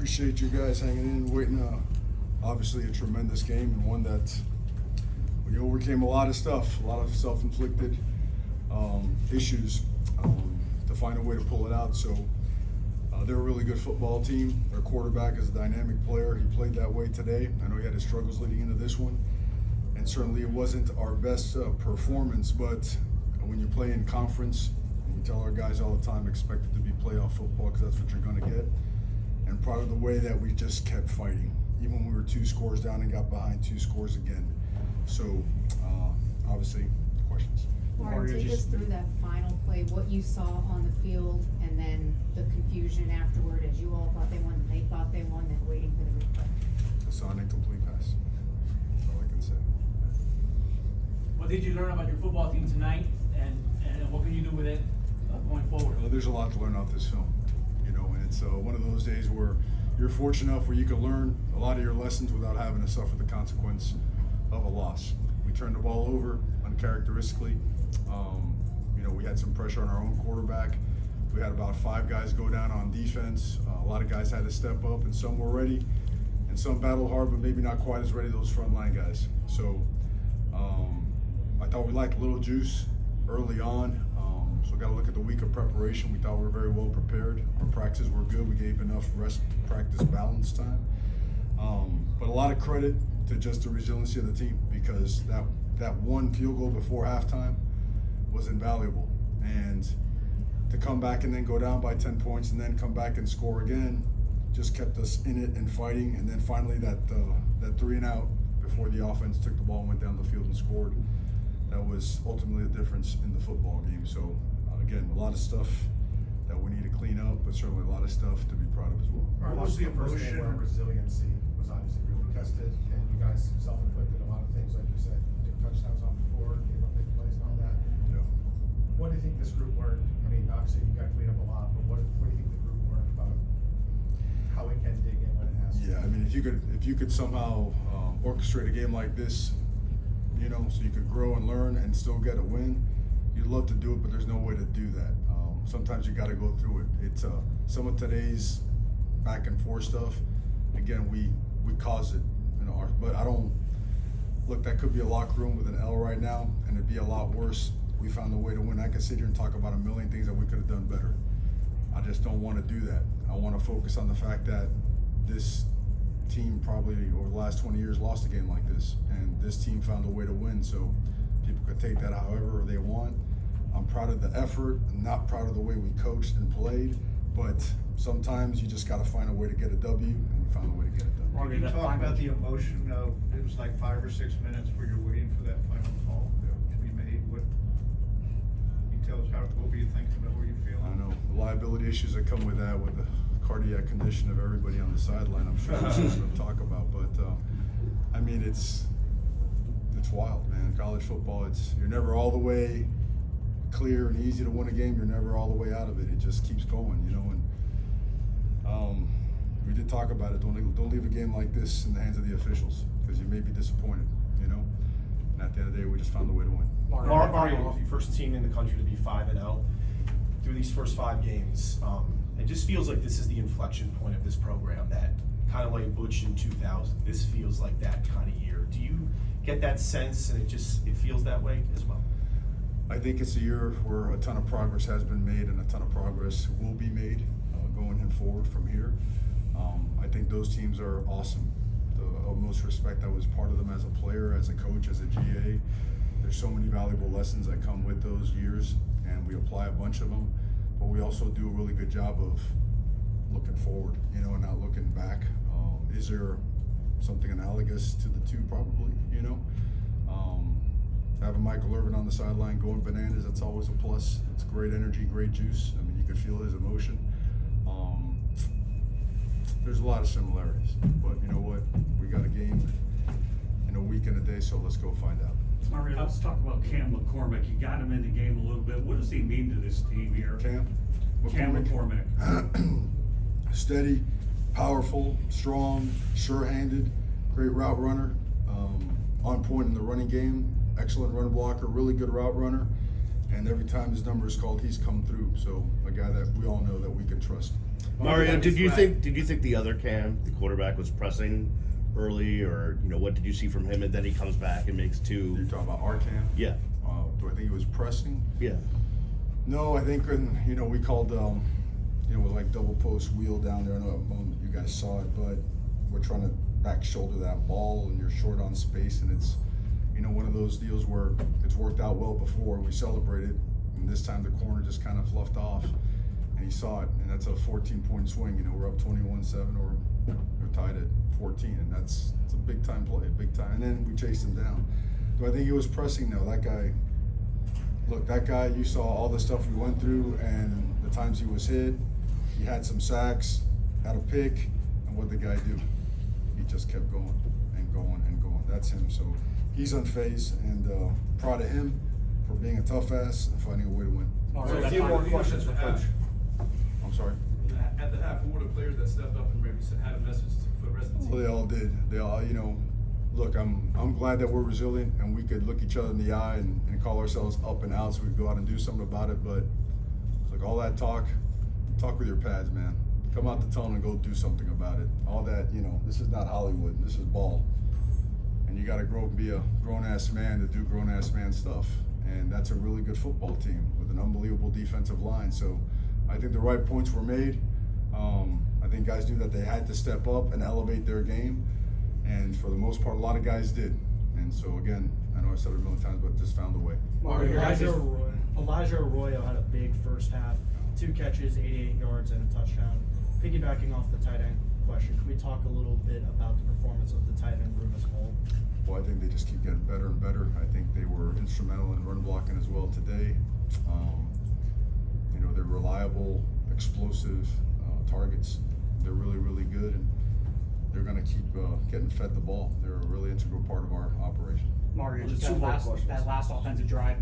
appreciate you guys hanging in, waiting. Obviously a tremendous game and one that we overcame a lot of stuff, a lot of self-inflicted issues to find a way to pull it out. So they're a really good football team. Their quarterback is a dynamic player. He played that way today. I know he had his struggles leading into this one, and certainly it wasn't our best performance, but when you play in conference, and we tell our guys all the time, expect it to be playoff football because that's what you're going to get. And proud of the way that we just kept fighting, even when we were 2 scores down and got behind 2 scores again. So obviously, questions. Lauren, take us through that final play, what you saw on the field, and then the confusion afterward as you all thought they won, they thought they won, then waiting for the replay. I saw an incomplete pass. That's all I can say. What did you learn about your football team tonight, and what can you do with it going forward? Well, there's a lot to learn off this film, and it's one of those days where you're fortunate enough where you can learn a lot of your lessons without having to suffer the consequence of a loss. We turned the ball over uncharacteristically. We had some pressure on our own quarterback. We had about 5 guys go down on defense. A lot of guys had to step up, and some were ready, and some battled hard, but maybe not quite as ready, those frontline guys. So I thought we lacked a little juice early on. So got to look at the week of preparation. We thought we were very well prepared. Our practices were good. We gave enough rest, practice, balance time. But a lot of credit to just the resiliency of the team, because that one field goal before halftime was invaluable. And to come back and then go down by 10 points and then come back and score again just kept us in it and fighting. And then finally that 3 and out before the offense took the ball and went down the field and scored. That was ultimately the difference in the football game. So again, a lot of stuff that we need to clean up, but certainly a lot of stuff to be proud of as well. What was the first game where resiliency was obviously really tested, and you guys self-inflicted a lot of things, like you said, you took touchdowns off the board, gave up big plays and all that. Yeah. What do you think this group learned? I mean, obviously you got to clean up a lot, but what do you think the group learned about how it can dig in when it has to? Yeah, I mean, if you could somehow orchestrate a game like this, so you could grow and learn and still get a win, you'd love to do it, but there's no way to do that. Sometimes you got to go through it. It's some of today's back and forth stuff. Again, we caused it, but I don't look. That could be a locker room with an L right now, and it'd be a lot worse. We found a way to win. I could sit here and talk about a million things that we could have done better. I just don't want to do that. I want to focus on the fact that this team probably over the last 20 years lost a game like this, and this team found a way to win. So people could take that however they want. I'm proud of the effort. I'm not proud of the way we coached and played, but sometimes you just got to find a way to get a W, and we found a way to get it done. Can you talk about the emotion of, it was like 5 or 6 minutes where you're waiting for that final call to be made? What, can you tell us what were you thinking about, what were you feeling? I know the liability issues that come with that, with the cardiac condition of everybody on the sideline. I'm sure that's what we'll talk about, but I mean, it's wild, man. College football, you're never all the way clear and easy to win a game. You're never all the way out of it. It just keeps going, and we did talk about it. Don't leave a game like this in the hands of the officials, because you may be disappointed, and at the end of the day, we just found a way to win. Mario, first team in the country to be 5-0 through these first 5 games. It just feels like this is the inflection point of this program, that kind of like Butch in 2000. This feels like that kind of year. Do you get that sense, and it feels that way as well? I think it's a year where a ton of progress has been made and a ton of progress will be made going forward from here. I think those teams are awesome. The utmost respect. I was part of them as a player, as a coach, as a GA. There's so many valuable lessons that come with those years, and we apply a bunch of them. But we also do a really good job of looking forward, and not looking back. Is there something analogous to the two? Probably, having Michael Irvin on the sideline going bananas, that's always a plus. It's great energy, great juice. I mean, you could feel his emotion. There's a lot of similarities, but you know what? We got a game in a week and a day, so let's go find out. Mario, let's talk about Cam McCormick. You got him in the game a little bit. What does he mean to this team here? Cam McCormick. Steady, powerful, strong, sure-handed, great route runner, on point in the running game, excellent run blocker, really good route runner, and every time his number is called, he's come through. So a guy that we all know that we can trust. Mario, did you think the other Cam, the quarterback, was pressing early, or what did you see from him? And then he comes back and makes two. You're talking about our Cam? Yeah, Do I think he was pressing? yeah. No, I think when, we called, with like double post wheel down there. I know you guys saw it, but we're trying to back shoulder that ball and you're short on space, and it's, one of those deals where it's worked out well before. We celebrated, and this time the corner just kind of fluffed off, and he saw it, and that's a 14-point swing. We're up 21-7 or we're tied at 14, and it's a big time play, big time. And then we chased him down. Do I think he was pressing? No, that guy, you saw all the stuff we went through and the times he was hit. He had some sacks, had a pick, and what'd the guy do? He just kept going and going and going. That's him. So he's unfazed, and proud of him for being a tough ass and finding a way to win. So a few more questions for Coach. I'm sorry. At the half, who were the players that stepped up and maybe had a message for the rest of the team? Well, they all did. They all, look, I'm glad that we're resilient and we could look each other in the eye and call ourselves up and out so we could go out and do something about it. But look, all that talk with your pads, man. Come out the tunnel and go do something about it. All that, this is not Hollywood. This is ball. And you got to grow and be a grown-ass man to do grown-ass man stuff. And that's a really good football team with an unbelievable defensive line. So I think the right points were made. I think guys knew that they had to step up and elevate their game. And for the most part, a lot of guys did. And so again, I know I've said it a million times, but just found a way. Elijah Arroyo had a big first half, 2 catches, 88 yards, and a touchdown. Piggybacking off the tight end question, can we talk a little bit about the performance of the tight end room as a whole? Well, I think they just keep getting better and better. I think they were instrumental in run blocking as well today. They're reliable, explosive targets. They're really, really good, and they're going to keep getting fed the ball. They're a really integral part of our operation. Mario, just Two more that questions. last offensive drive,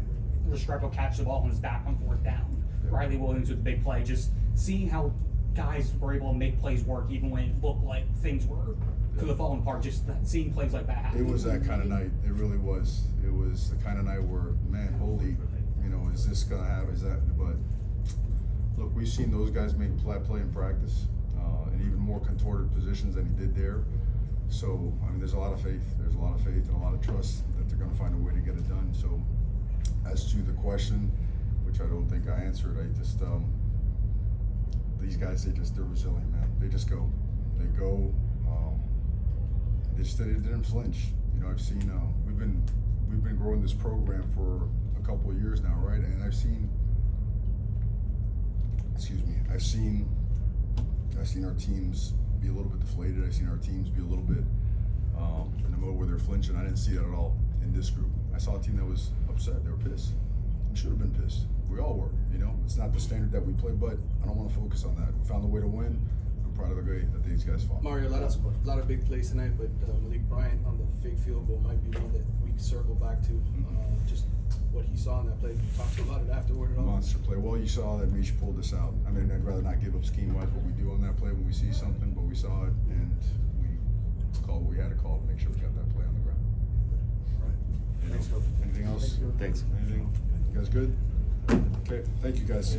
Restrepo catches the ball on his back on 4th down. Yeah. Riley Williams with the big play. Just seeing how guys were able to make plays work even when it looked like things were could have fallen apart. Just seeing plays like that happen. It was that kind of night. It really was. It was the kind of night where, man, holy, is this going to happen? Is that? But look, we've seen those guys make play in practice, in even more contorted positions than he did there. So, there's a lot of faith. There's a lot of faith and a lot of trust that they're going to find a way to get it done. So, as to the question, which I don't think I answered, I just, these guys, they're resilient, man. They just go. They go. They didn't flinch. I've seen, we've been growing this program for a couple of years now, right? And I've seen our teams be a little bit deflated. I've seen our teams be a little bit in the mode where they're flinching. I didn't see that at all in this group. I saw a team that was upset. They were pissed. We should have been pissed. We all were. It's not the standard that we play, but I don't want to focus on that. We found a way to win. I'm proud of the way that these guys fought. Mario, a lot of big plays tonight, but Malik Bryant on the fake field goal might be one that we can circle back to. Just what he saw in that play. Talked about it afterward at all. Monster play. Well, you saw that Mish pulled this out. I'd rather not give up scheme-wise what we do on that play when we see something, but we saw it and we called what we had to call to make sure we got that play on the ground. All right. Thanks, Coach. Anything else? Thanks. Anything? You guys good? Okay. Thank you, guys.